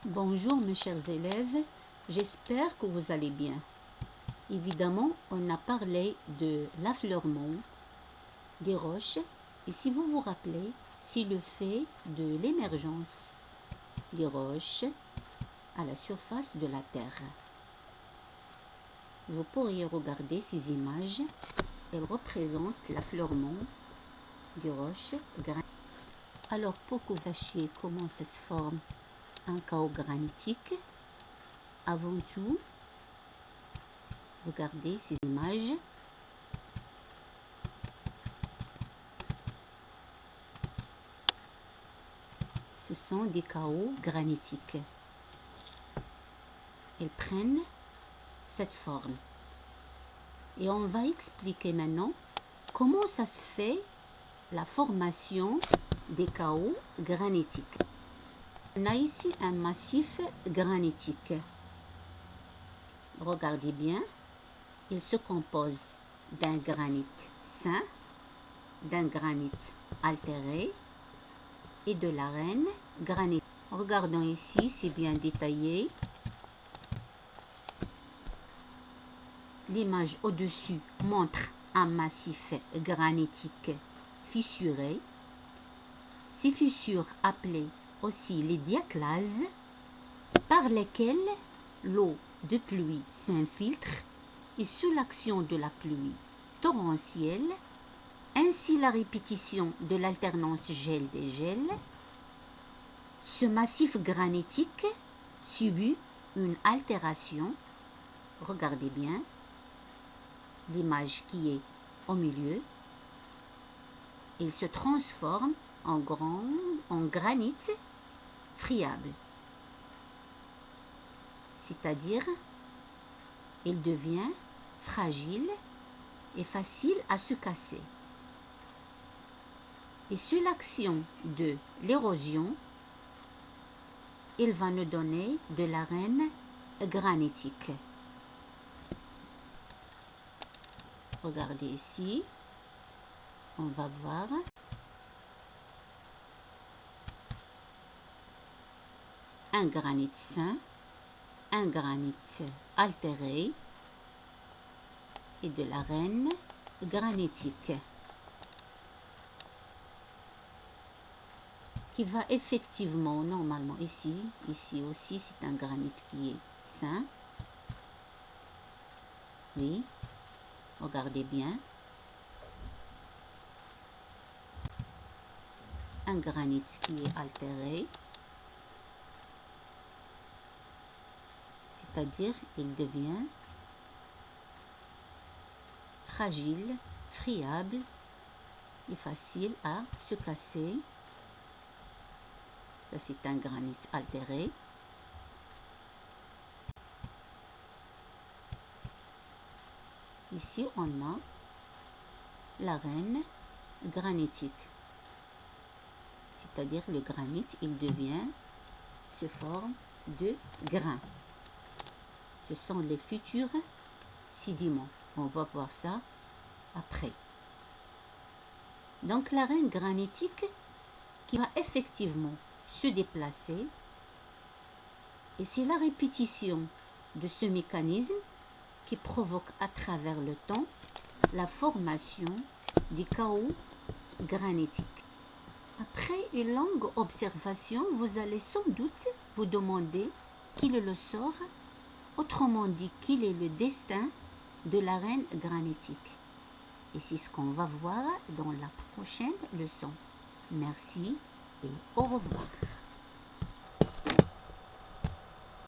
Bonjour mes chers élèves, j'espère que vous allez bien. Évidemment, on a parlé de l'affleurement des roches et si vous vous rappelez, c'est le fait de l'émergence des roches à la surface de la Terre. Vous pourriez regarder ces images, elles représentent l'affleurement des roches. Alors pour que vous sachiez comment ça se forme un chaos granitique, avant tout, regardez ces images. Ce sont des chaos granitiques. Elles prennent cette forme. Et on va expliquer maintenant comment ça se fait la formation des chaos granitiques. On a ici un massif granitique. Regardez bien, il se compose d'un granit sain, d'un granit altéré et de l'arène granitique. Regardons ici, c'est bien détaillé. L'image au-dessus montre un massif granitique fissuré. Ces fissures appelées aussi les diaclases, par lesquelles l'eau de pluie s'infiltre et sous l'action de la pluie torrentielle, ainsi la répétition de l'alternance gel-dégel, ce massif granitique subit une altération. Regardez bien l'image qui est au milieu. Il se transforme en granit friable. C'est-à-dire, il devient fragile et facile à se casser. Et sous l'action de l'érosion, il va nous donner de l'arène granitique. Regardez ici, on va voir un granit sain, un granit altéré et de l'arène granitique qui va effectivement, normalement ici aussi c'est un granit qui est sain. Oui, regardez bien. Un granit qui est altéré, c'est-à-dire il devient fragile, friable et facile à se casser. Ça c'est un granit altéré. Ici on a l'arène granitique. C'est-à-dire le granit, il devient, se forme de grains. Ce sont les futurs sédiments. On va voir ça après. Donc l'arène granitique qui va effectivement se déplacer. Et c'est la répétition de ce mécanisme qui provoque à travers le temps la formation des chaos granitiques. Après une longue observation, vous allez sans doute vous demander quel est le sort, autrement dit, quel est le destin de l'arène granitique. Et c'est ce qu'on va voir dans la prochaine leçon. Merci et au revoir.